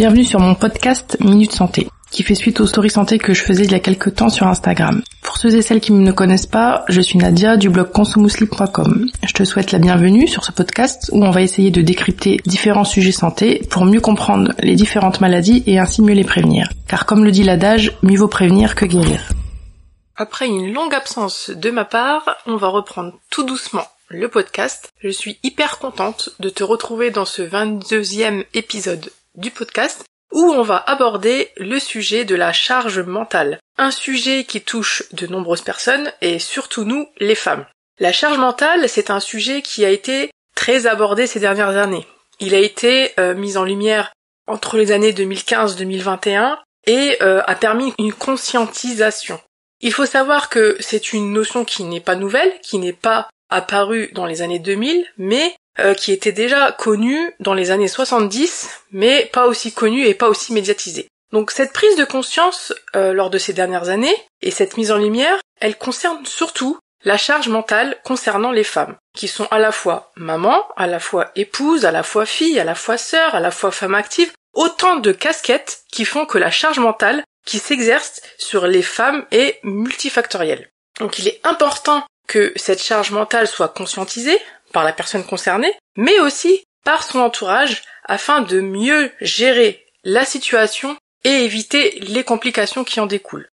Bienvenue sur mon podcast Minute Santé, qui fait suite aux stories santé que je faisais il y a quelques temps sur Instagram. Pour ceux et celles qui ne me connaissent pas, je suis Nadia du blog consommousli.com. Je te souhaite la bienvenue sur ce podcast où on va essayer de décrypter différents sujets santé pour mieux comprendre les différentes maladies et ainsi mieux les prévenir. Car comme le dit l'adage, mieux vaut prévenir que guérir. Après une longue absence de ma part, on va reprendre tout doucement le podcast. Je suis hyper contente de te retrouver dans ce 22e épisode du podcast où on va aborder le sujet de la charge mentale. Un sujet qui touche de nombreuses personnes et surtout nous, les femmes. La charge mentale, c'est un sujet qui a été très abordé ces dernières années. Il a été mis en lumière entre les années 2015-2021 et a permis une conscientisation. Il faut savoir que c'est une notion qui n'est pas nouvelle, qui n'est pas apparue dans les années 2000, mais qui était déjà connue dans les années 70, mais pas aussi connue et pas aussi médiatisée. Donc cette prise de conscience lors de ces dernières années, et cette mise en lumière, elle concerne surtout la charge mentale concernant les femmes, qui sont à la fois maman, à la fois épouse, à la fois fille, à la fois sœur, à la fois femme active, autant de casquettes qui font que la charge mentale qui s'exerce sur les femmes est multifactorielle. Donc il est important que cette charge mentale soit conscientisée par la personne concernée, mais aussi par son entourage, afin de mieux gérer la situation et éviter les complications qui en découlent.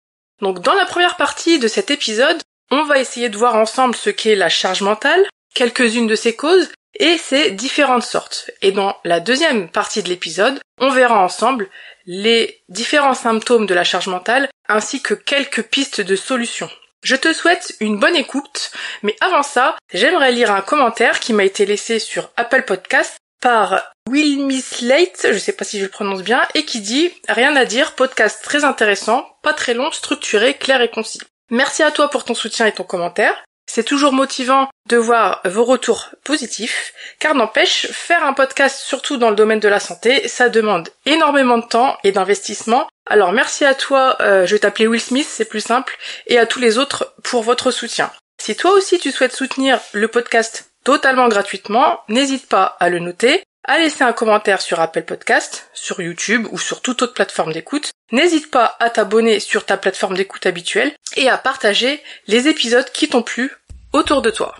Donc dans la première partie de cet épisode, on va essayer de voir ensemble ce qu'est la charge mentale, quelques-unes de ses causes et ses différentes sortes. Et dans la deuxième partie de l'épisode, on verra ensemble les différents symptômes de la charge mentale ainsi que quelques pistes de solutions. Je te souhaite une bonne écoute, mais avant ça, j'aimerais lire un commentaire qui m'a été laissé sur Apple Podcast par Willmislate, je sais pas si je le prononce bien, et qui dit « Rien à dire, podcast très intéressant, pas très long, structuré, clair et concis ». Merci à toi pour ton soutien et ton commentaire. C'est toujours motivant de voir vos retours positifs, car n'empêche, faire un podcast, surtout dans le domaine de la santé, ça demande énormément de temps et d'investissement. Alors merci à toi, je vais t'appeler Will Smith, c'est plus simple, et à tous les autres pour votre soutien. Si toi aussi tu souhaites soutenir le podcast totalement gratuitement, n'hésite pas à le noter, à laisser un commentaire sur Apple Podcast, sur YouTube ou sur toute autre plateforme d'écoute. N'hésite pas à t'abonner sur ta plateforme d'écoute habituelle et à partager les épisodes qui t'ont plu autour de toi.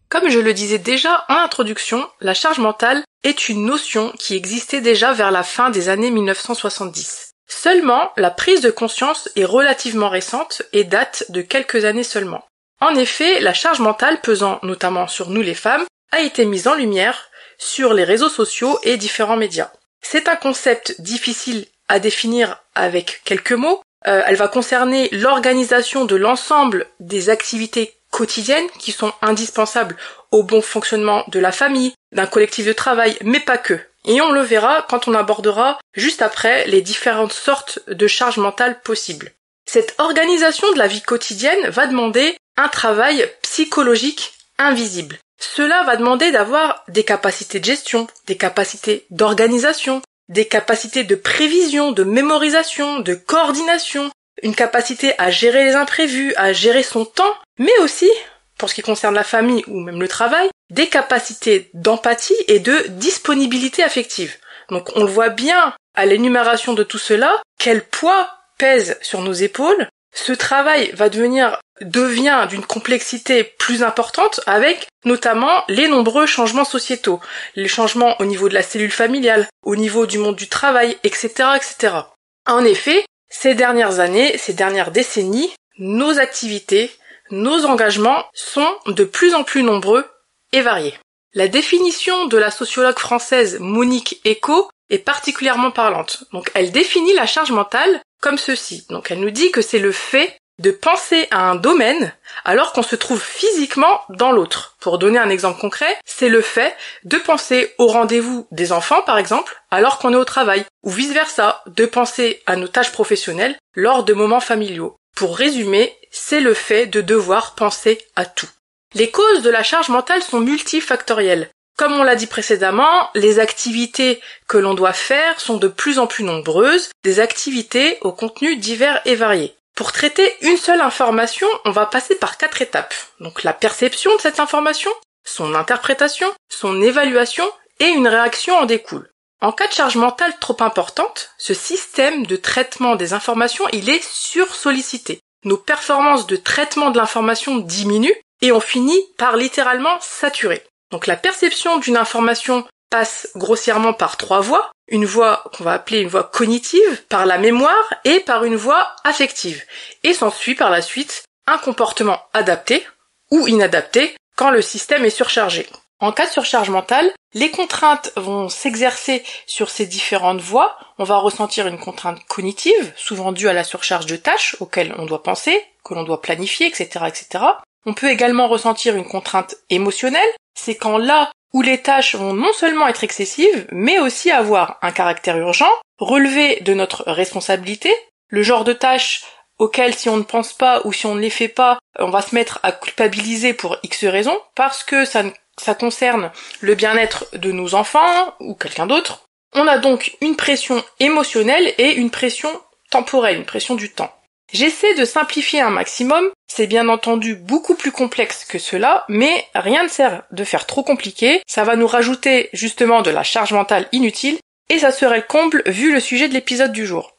Comme je le disais déjà en introduction, la charge mentale est une notion qui existait déjà vers la fin des années 1970. Seulement, la prise de conscience est relativement récente et date de quelques années seulement. En effet, la charge mentale pesant notamment sur nous les femmes a été mise en lumière sur les réseaux sociaux et différents médias. C'est un concept difficile à définir avec quelques mots. Elle va concerner l'organisation de l'ensemble des activités quotidiennes qui sont indispensables au bon fonctionnement de la famille, d'un collectif de travail, mais pas que. Et on le verra quand on abordera juste après les différentes sortes de charges mentales possibles. Cette organisation de la vie quotidienne va demander un travail psychologique invisible. Cela va demander d'avoir des capacités de gestion, des capacités d'organisation, des capacités de prévision, de mémorisation, de coordination, une capacité à gérer les imprévus, à gérer son temps, mais aussi, pour ce qui concerne la famille ou même le travail, des capacités d'empathie et de disponibilité affective. Donc on le voit bien à l'énumération de tout cela, quel poids pèse sur nos épaules. Ce travail devient d'une complexité plus importante avec notamment les nombreux changements sociétaux, les changements au niveau de la cellule familiale, au niveau du monde du travail, etc., etc. En effet, ces dernières années, ces dernières décennies, nos activités, nos engagements sont de plus en plus nombreux et variés. La définition de la sociologue française Monique Eco est particulièrement parlante. Donc elle définit la charge mentale comme ceci. Donc elle nous dit que c'est le fait de penser à un domaine alors qu'on se trouve physiquement dans l'autre. Pour donner un exemple concret, c'est le fait de penser au rendez-vous des enfants par exemple alors qu'on est au travail, ou vice-versa, de penser à nos tâches professionnelles lors de moments familiaux. Pour résumer, c'est le fait de devoir penser à tout. Les causes de la charge mentale sont multifactorielles. Comme on l'a dit précédemment, les activités que l'on doit faire sont de plus en plus nombreuses, des activités aux contenus divers et variés. Pour traiter une seule information, on va passer par 4 étapes. Donc la perception de cette information, son interprétation, son évaluation et une réaction en découle. En cas de charge mentale trop importante, ce système de traitement des informations, il est sursollicité. Nos performances de traitement de l'information diminuent et on finit par littéralement saturer. Donc la perception d'une information passe grossièrement par 3 voies. Une voie qu'on va appeler une voie cognitive, par la mémoire et par une voie affective. Et s'ensuit par la suite un comportement adapté ou inadapté quand le système est surchargé. En cas de surcharge mentale, les contraintes vont s'exercer sur ces différentes voies. On va ressentir une contrainte cognitive, souvent due à la surcharge de tâches auxquelles on doit penser, que l'on doit planifier, etc., etc. On peut également ressentir une contrainte émotionnelle. C'est quand là où les tâches vont non seulement être excessives, mais aussi avoir un caractère urgent, relever de notre responsabilité, le genre de tâches auxquelles si on ne pense pas ou si on ne les fait pas, on va se mettre à culpabiliser pour X raisons, parce que ça concerne le bien-être de nos enfants ou quelqu'un d'autre. On a donc une pression émotionnelle et une pression temporelle, une pression du temps. J'essaie de simplifier un maximum, c'est bien entendu beaucoup plus complexe que cela, mais rien ne sert de faire trop compliqué, ça va nous rajouter justement de la charge mentale inutile, et ça serait le comble vu le sujet de l'épisode du jour.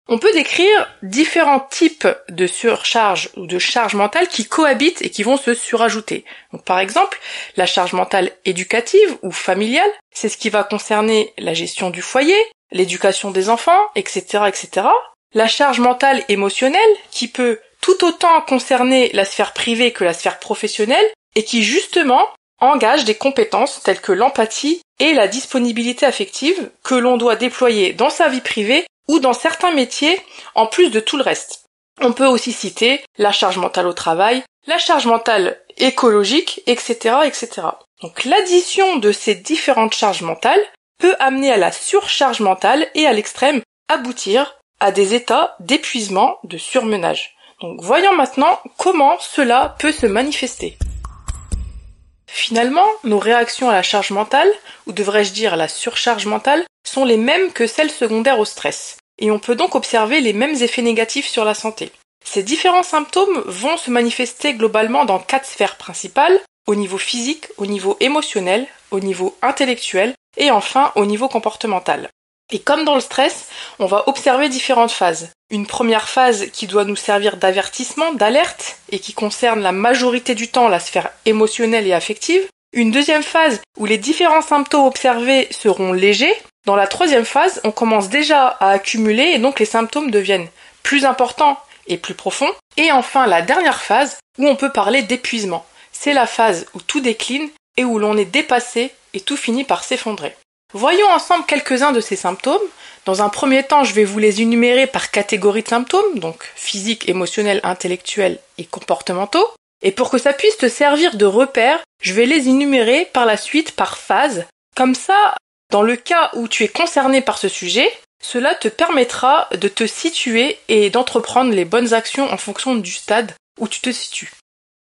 On peut décrire différents types de surcharge ou de charge mentale qui cohabitent et qui vont se surajouter. Donc par exemple, la charge mentale éducative ou familiale, c'est ce qui va concerner la gestion du foyer, l'éducation des enfants, etc., etc. La charge mentale émotionnelle, qui peut tout autant concerner la sphère privée que la sphère professionnelle, et qui justement engage des compétences telles que l'empathie et la disponibilité affective que l'on doit déployer dans sa vie privée ou dans certains métiers, en plus de tout le reste. On peut aussi citer la charge mentale au travail, la charge mentale écologique, etc., etc. Donc l'addition de ces différentes charges mentales peut amener à la surcharge mentale et à l'extrême aboutir à des états d'épuisement, de surmenage. Donc voyons maintenant comment cela peut se manifester. Finalement, nos réactions à la charge mentale, ou devrais-je dire à la surcharge mentale, sont les mêmes que celles secondaires au stress. Et on peut donc observer les mêmes effets négatifs sur la santé. Ces différents symptômes vont se manifester globalement dans 4 sphères principales, au niveau physique, au niveau émotionnel, au niveau intellectuel et enfin au niveau comportemental. Et comme dans le stress, on va observer différentes phases. Une première phase qui doit nous servir d'avertissement, d'alerte, et qui concerne la majorité du temps la sphère émotionnelle et affective. Une deuxième phase où les différents symptômes observés seront légers. Dans la troisième phase, on commence déjà à accumuler et donc les symptômes deviennent plus importants et plus profonds. Et enfin, la dernière phase où on peut parler d'épuisement. C'est la phase où tout décline et où l'on est dépassé et tout finit par s'effondrer. Voyons ensemble quelques-uns de ces symptômes. Dans un premier temps, je vais vous les énumérer par catégorie de symptômes, donc physiques, émotionnels, intellectuels et comportementaux. Et pour que ça puisse te servir de repère, je vais les énumérer par la suite par phase. Comme ça, dans le cas où tu es concerné par ce sujet, cela te permettra de te situer et d'entreprendre les bonnes actions en fonction du stade où tu te situes.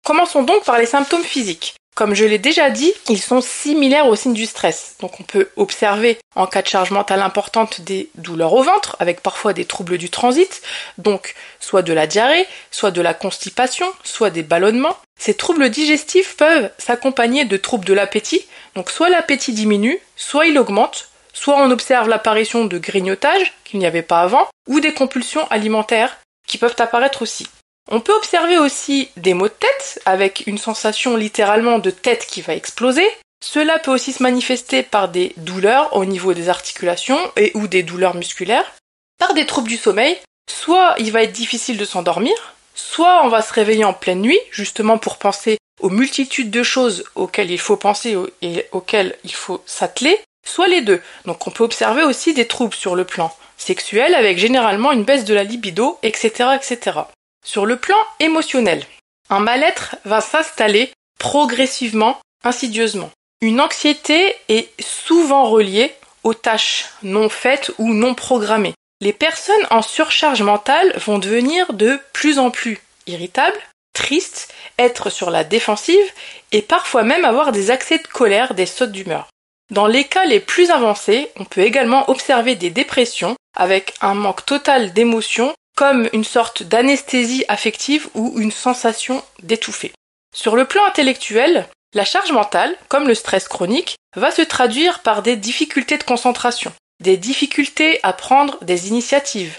Commençons donc par les symptômes physiques. Comme je l'ai déjà dit, ils sont similaires aux signes du stress. Donc on peut observer en cas de charge mentale importante des douleurs au ventre, avec parfois des troubles du transit, donc soit de la diarrhée, soit de la constipation, soit des ballonnements. Ces troubles digestifs peuvent s'accompagner de troubles de l'appétit, donc soit l'appétit diminue, soit il augmente, soit on observe l'apparition de grignotage, qu'il n'y avait pas avant, ou des compulsions alimentaires qui peuvent apparaître aussi. On peut observer aussi des maux de tête, avec une sensation littéralement de tête qui va exploser. Cela peut aussi se manifester par des douleurs au niveau des articulations et ou des douleurs musculaires, par des troubles du sommeil. Soit il va être difficile de s'endormir, soit on va se réveiller en pleine nuit, justement pour penser aux multitudes de choses auxquelles il faut penser et auxquelles il faut s'atteler, soit les deux. Donc on peut observer aussi des troubles sur le plan sexuel, avec généralement une baisse de la libido, etc., etc. Sur le plan émotionnel, un mal-être va s'installer progressivement, insidieusement. Une anxiété est souvent reliée aux tâches non faites ou non programmées. Les personnes en surcharge mentale vont devenir de plus en plus irritables, tristes, être sur la défensive et parfois même avoir des accès de colère, des sautes d'humeur. Dans les cas les plus avancés, on peut également observer des dépressions avec un manque total d'émotions comme une sorte d'anesthésie affective ou une sensation d'étouffer. Sur le plan intellectuel, la charge mentale, comme le stress chronique, va se traduire par des difficultés de concentration, des difficultés à prendre des initiatives,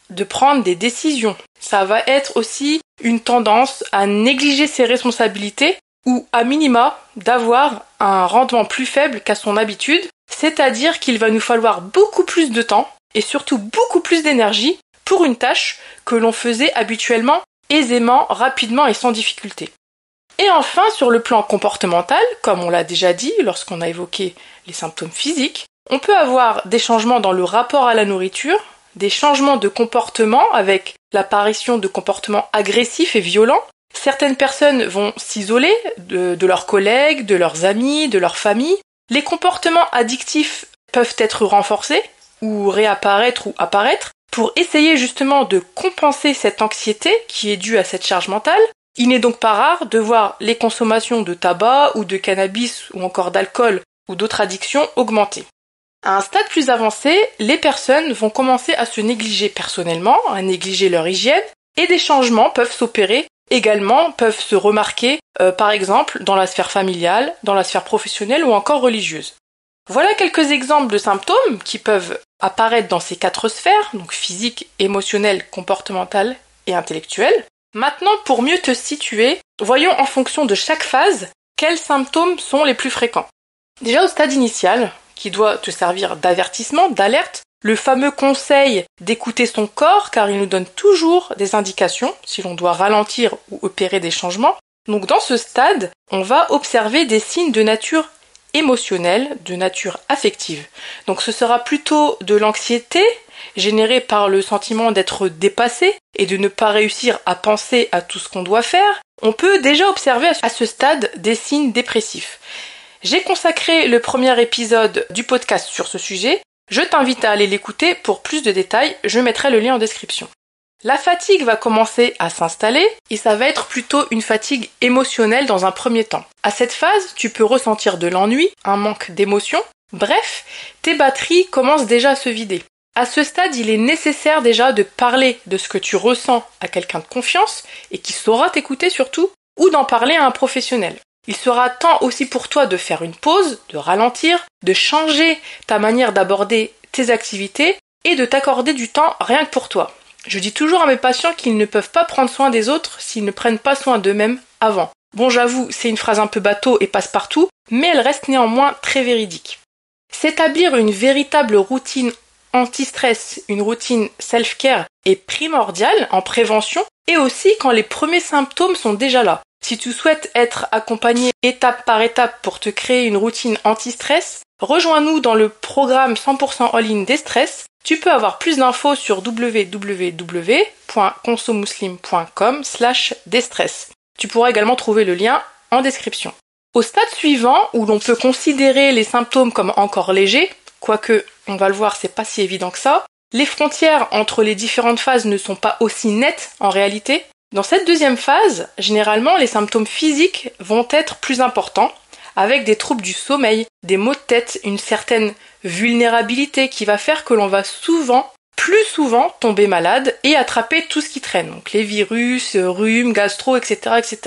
de prendre des décisions. Ça va être aussi une tendance à négliger ses responsabilités ou à minima d'avoir un rendement plus faible qu'à son habitude, c'est-à-dire qu'il va nous falloir beaucoup plus de temps et surtout beaucoup plus d'énergie pour une tâche que l'on faisait habituellement, aisément, rapidement et sans difficulté. Et enfin, sur le plan comportemental, comme on l'a déjà dit lorsqu'on a évoqué les symptômes physiques, on peut avoir des changements dans le rapport à la nourriture, des changements de comportement avec l'apparition de comportements agressifs et violents. Certaines personnes vont s'isoler de leurs collègues, de leurs amis, de leur famille. Les comportements addictifs peuvent être renforcés ou réapparaître ou apparaître pour essayer justement de compenser cette anxiété qui est due à cette charge mentale. Il n'est donc pas rare de voir les consommations de tabac ou de cannabis ou encore d'alcool ou d'autres addictions augmenter. À un stade plus avancé, les personnes vont commencer à se négliger personnellement, à négliger leur hygiène, et des changements peuvent s'opérer également, peuvent se remarquer, par exemple, dans la sphère familiale, dans la sphère professionnelle ou encore religieuse. Voilà quelques exemples de symptômes qui peuvent apparaître dans ces 4 sphères, donc physique, émotionnelle, comportementale et intellectuelle. Maintenant, pour mieux te situer, voyons en fonction de chaque phase, quels symptômes sont les plus fréquents. Déjà au stade initial, qui doit te servir d'avertissement, d'alerte, le fameux conseil d'écouter son corps car il nous donne toujours des indications si l'on doit ralentir ou opérer des changements. Donc dans ce stade, on va observer des signes de nature émotionnelle, de nature affective. Donc ce sera plutôt de l'anxiété générée par le sentiment d'être dépassé et de ne pas réussir à penser à tout ce qu'on doit faire. On peut déjà observer à ce stade des signes dépressifs. J'ai consacré le premier épisode du podcast sur ce sujet. Je t'invite à aller l'écouter pour plus de détails, je mettrai le lien en description. La fatigue va commencer à s'installer et ça va être plutôt une fatigue émotionnelle dans un premier temps. À cette phase, tu peux ressentir de l'ennui, un manque d'émotion. Bref, tes batteries commencent déjà à se vider. À ce stade, il est nécessaire déjà de parler de ce que tu ressens à quelqu'un de confiance et qui saura t'écouter surtout, ou d'en parler à un professionnel. Il sera temps aussi pour toi de faire une pause, de ralentir, de changer ta manière d'aborder tes activités et de t'accorder du temps rien que pour toi. Je dis toujours à mes patients qu'ils ne peuvent pas prendre soin des autres s'ils ne prennent pas soin d'eux-mêmes avant. Bon, j'avoue, c'est une phrase un peu bateau et passe-partout, mais elle reste néanmoins très véridique. S'établir une véritable routine anti-stress, une routine self-care est primordiale en prévention et aussi quand les premiers symptômes sont déjà là. Si tu souhaites être accompagné étape par étape pour te créer une routine anti-stress, rejoins-nous dans le programme 100% all-in des stress. Tu peux avoir plus d'infos sur www.consomuslim.com/destress. Tu pourras également trouver le lien en description. Au stade suivant, où l'on peut considérer les symptômes comme encore légers, quoique, on va le voir, c'est pas si évident que ça, les frontières entre les différentes phases ne sont pas aussi nettes en réalité. Dans cette deuxième phase, généralement, les symptômes physiques vont être plus importants, avec des troubles du sommeil, des maux de tête, une certaine vulnérabilité qui va faire que l'on va plus souvent tomber malade et attraper tout ce qui traîne, donc les virus, rhumes, gastro, etc., etc.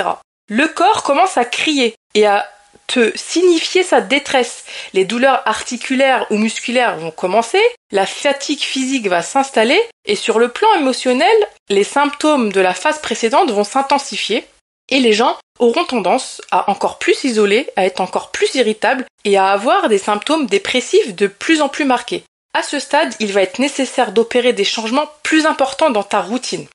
Le corps commence à crier et à te signifier sa détresse. Les douleurs articulaires ou musculaires vont commencer, la fatigue physique va s'installer et sur le plan émotionnel, les symptômes de la phase précédente vont s'intensifier et les gens auront tendance à encore plus s'isoler, à être encore plus irritables et à avoir des symptômes dépressifs de plus en plus marqués. À ce stade, il va être nécessaire d'opérer des changements plus importants dans ta routine.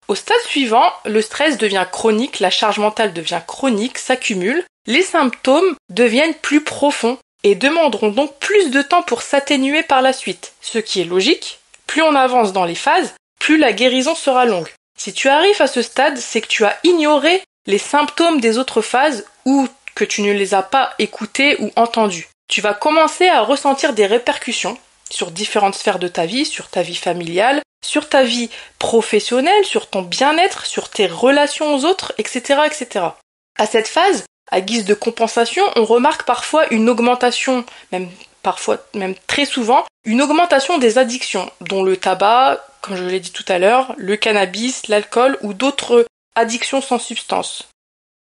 Au stade suivant, le stress devient chronique, la charge mentale devient chronique, s'accumule, les symptômes deviennent plus profonds et demanderont donc plus de temps pour s'atténuer par la suite. Ce qui est logique, plus on avance dans les phases, plus la guérison sera longue. Si tu arrives à ce stade, c'est que tu as ignoré les symptômes des autres phases ou que tu ne les as pas écoutés ou entendus. Tu vas commencer à ressentir des répercussions sur différentes sphères de ta vie, sur ta vie familiale, sur ta vie professionnelle, sur ton bien-être, sur tes relations aux autres, etc., etc. À cette phase, à guise de compensation, on remarque parfois une augmentation, même très souvent, une augmentation des addictions, dont le tabac, comme je l'ai dit tout à l'heure, le cannabis, l'alcool ou d'autres addictions sans substance.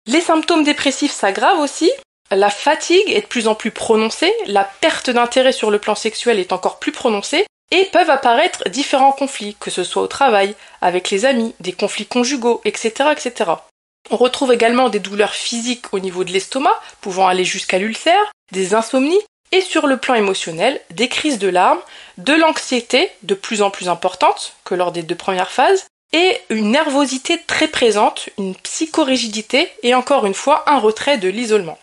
Les symptômes dépressifs s'aggravent aussi, la fatigue est de plus en plus prononcée, la perte d'intérêt sur le plan sexuel est encore plus prononcée, et peuvent apparaître différents conflits, que ce soit au travail, avec les amis, des conflits conjugaux, etc., etc. On retrouve également des douleurs physiques au niveau de l'estomac, pouvant aller jusqu'à l'ulcère, des insomnies, et sur le plan émotionnel, des crises de larmes, de l'anxiété de plus en plus importante que lors des 2 premières phases, et une nervosité très présente, une psychorigidité, et encore une fois, un retrait de l'isolement.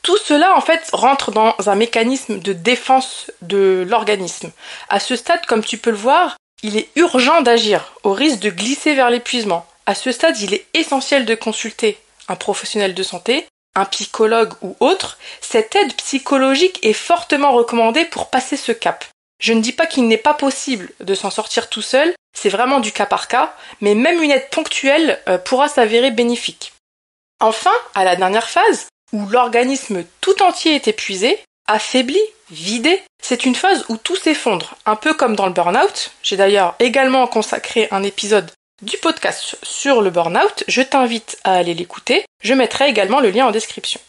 Tout cela, en fait, rentre dans un mécanisme de défense de l'organisme. À ce stade, comme tu peux le voir, il est urgent d'agir, au risque de glisser vers l'épuisement. À ce stade, il est essentiel de consulter un professionnel de santé, un psychologue ou autre. Cette aide psychologique est fortement recommandée pour passer ce cap. Je ne dis pas qu'il n'est pas possible de s'en sortir tout seul, c'est vraiment du cas par cas, mais même une aide ponctuelle pourra s'avérer bénéfique. Enfin, à la dernière phase, où l'organisme tout entier est épuisé, affaibli, vidé, c'est une phase où tout s'effondre, un peu comme dans le burn-out. J'ai d'ailleurs également consacré un épisode du podcast sur le burn-out, je t'invite à aller l'écouter, je mettrai également le lien en description.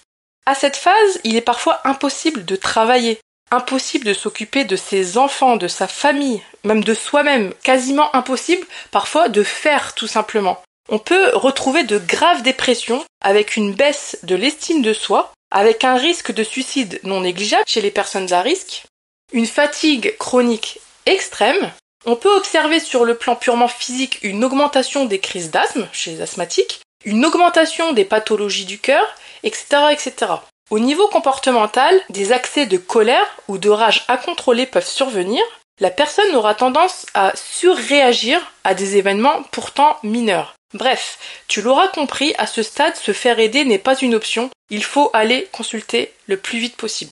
À cette phase, il est parfois impossible de travailler, impossible de s'occuper de ses enfants, de sa famille, même de soi-même, quasiment impossible parfois de faire tout simplement. On peut retrouver de graves dépressions avec une baisse de l'estime de soi, avec un risque de suicide non négligeable chez les personnes à risque, une fatigue chronique extrême. On peut observer sur le plan purement physique une augmentation des crises d'asthme chez les asthmatiques, une augmentation des pathologies du cœur, etc., etc. Au niveau comportemental, des accès de colère ou de rage incontrôlés peuvent survenir. La personne aura tendance à surréagir à des événements pourtant mineurs. Bref, tu l'auras compris, à ce stade, se faire aider n'est pas une option, il faut aller consulter le plus vite possible.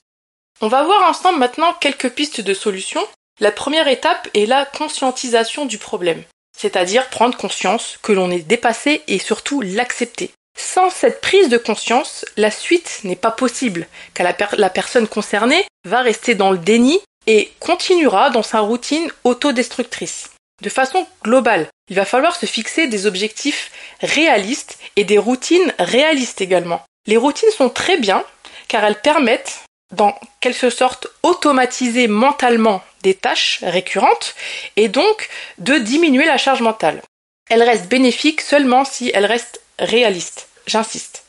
On va voir ensemble maintenant quelques pistes de solutions. La première étape est la conscientisation du problème, c'est-à-dire prendre conscience que l'on est dépassé et surtout l'accepter. Sans cette prise de conscience, la suite n'est pas possible, car la personne concernée va rester dans le déni et continuera dans sa routine autodestructrice. De façon globale, il va falloir se fixer des objectifs réalistes et des routines réalistes également. Les routines sont très bien car elles permettent, dans quelque sorte, automatiser mentalement des tâches récurrentes et donc de diminuer la charge mentale. Elles restent bénéfiques seulement si elles restent réalistes. J'insiste.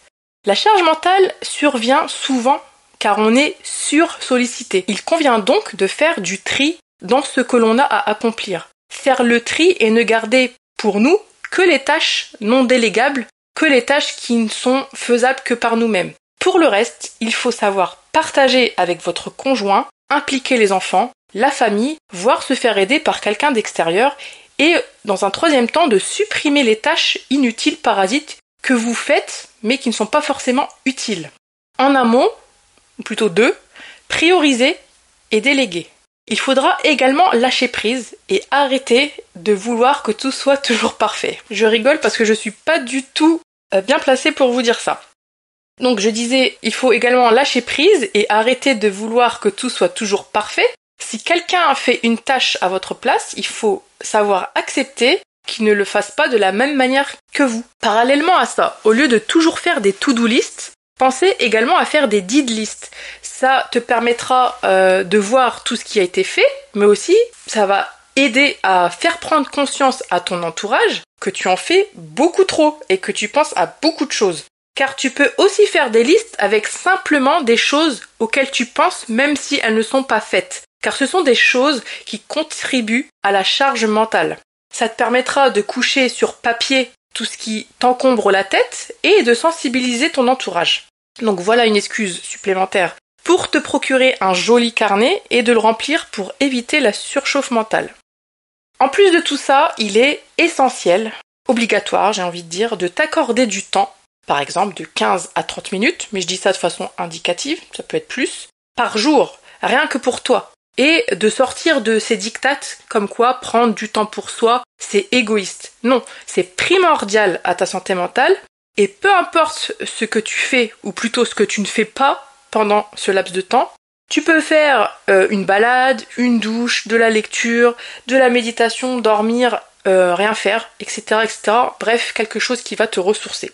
La charge mentale survient souvent car on est sursollicité. Il convient donc de faire du tri dans ce que l'on a à accomplir. Faire le tri et ne garder pour nous que les tâches non délégables, que les tâches qui ne sont faisables que par nous-mêmes. Pour le reste, il faut savoir partager avec votre conjoint, impliquer les enfants, la famille, voire se faire aider par quelqu'un d'extérieur et, dans un troisième temps, de supprimer les tâches inutiles, parasites que vous faites mais qui ne sont pas forcément utiles. En amont, ou plutôt 2, prioriser et déléguer. Il faudra également lâcher prise et arrêter de vouloir que tout soit toujours parfait. Je rigole parce que je suis pas du tout bien placée pour vous dire ça. Donc je disais, il faut également lâcher prise et arrêter de vouloir que tout soit toujours parfait. Si quelqu'un a fait une tâche à votre place, il faut savoir accepter qu'il ne le fasse pas de la même manière que vous. Parallèlement à ça, au lieu de toujours faire des to-do lists, pensez également à faire des did lists. Ça te permettra de voir tout ce qui a été fait, mais aussi ça va aider à faire prendre conscience à ton entourage que tu en fais beaucoup trop et que tu penses à beaucoup de choses. Car tu peux aussi faire des listes avec simplement des choses auxquelles tu penses même si elles ne sont pas faites. Car ce sont des choses qui contribuent à la charge mentale. Ça te permettra de coucher sur papier tout ce qui t'encombre la tête et de sensibiliser ton entourage. Donc voilà une excuse supplémentaire pour te procurer un joli carnet et de le remplir pour éviter la surchauffe mentale. En plus de tout ça, il est essentiel, obligatoire j'ai envie de dire, de t'accorder du temps, par exemple de 15 à 30 minutes, mais je dis ça de façon indicative, ça peut être plus, par jour, rien que pour toi. Et de sortir de ces dictates comme quoi prendre du temps pour soi, c'est égoïste. Non, c'est primordial à ta santé mentale et peu importe ce que tu fais ou plutôt ce que tu ne fais pas pendant ce laps de temps, tu peux faire une balade, une douche, de la lecture, de la méditation, dormir, rien faire, etc., etc. Bref, quelque chose qui va te ressourcer.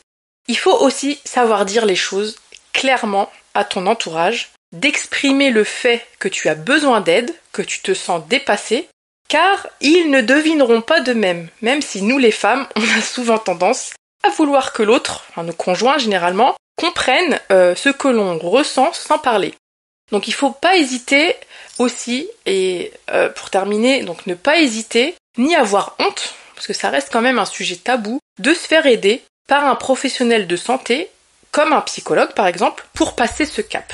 Il faut aussi savoir dire les choses clairement à ton entourage d'exprimer le fait que tu as besoin d'aide, que tu te sens dépassé, car ils ne devineront pas d'eux-mêmes, même si nous les femmes, on a souvent tendance à vouloir que l'autre, enfin nos conjoints généralement, comprennent ce que l'on ressent sans parler. Donc il faut pas hésiter aussi, et pour terminer, donc ne pas hésiter, ni avoir honte, parce que ça reste quand même un sujet tabou, de se faire aider par un professionnel de santé, comme un psychologue par exemple, pour passer ce cap.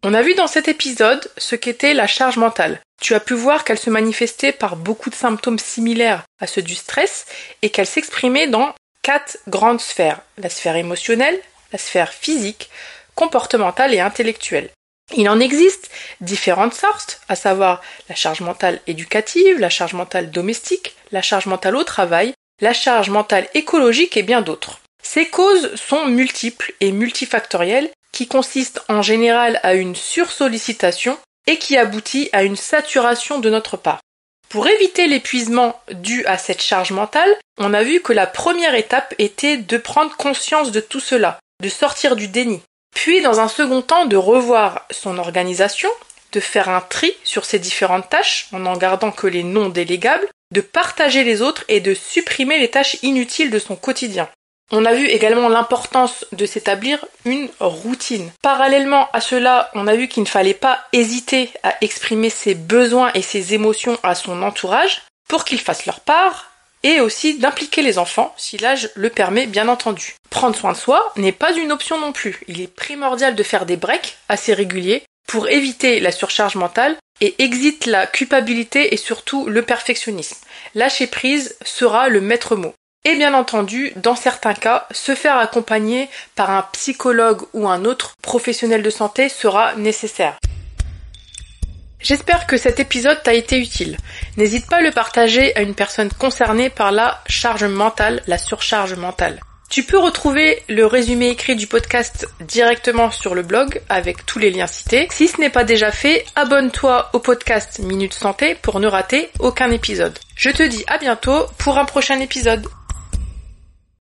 On a vu dans cet épisode ce qu'était la charge mentale. Tu as pu voir qu'elle se manifestait par beaucoup de symptômes similaires à ceux du stress et qu'elle s'exprimait dans 4 grandes sphères. La sphère émotionnelle, la sphère physique, comportementale et intellectuelle. Il en existe différentes sortes, à savoir la charge mentale éducative, la charge mentale domestique, la charge mentale au travail, la charge mentale écologique et bien d'autres. Ces causes sont multiples et multifactorielles qui consistent en général à une sursollicitation et qui aboutit à une saturation de notre part. Pour éviter l'épuisement dû à cette charge mentale, on a vu que la première étape était de prendre conscience de tout cela, de sortir du déni. Puis, dans un second temps, de revoir son organisation, de faire un tri sur ces différentes tâches en n'en gardant que les non délégables, de partager les autres et de supprimer les tâches inutiles de son quotidien. On a vu également l'importance de s'établir une routine. Parallèlement à cela, on a vu qu'il ne fallait pas hésiter à exprimer ses besoins et ses émotions à son entourage pour qu'ils fassent leur part et aussi d'impliquer les enfants si l'âge le permet bien entendu. Prendre soin de soi n'est pas une option non plus. Il est primordial de faire des breaks assez réguliers pour éviter la surcharge mentale et exit la culpabilité et surtout le perfectionnisme. Lâcher prise sera le maître mot. Et bien entendu, dans certains cas, se faire accompagner par un psychologue ou un autre professionnel de santé sera nécessaire. J'espère que cet épisode t'a été utile. N'hésite pas à le partager à une personne concernée par la charge mentale, la surcharge mentale. Tu peux retrouver le résumé écrit du podcast directement sur le blog avec tous les liens cités. Si ce n'est pas déjà fait, abonne-toi au podcast Minute Santé pour ne rater aucun épisode. Je te dis à bientôt pour un prochain épisode.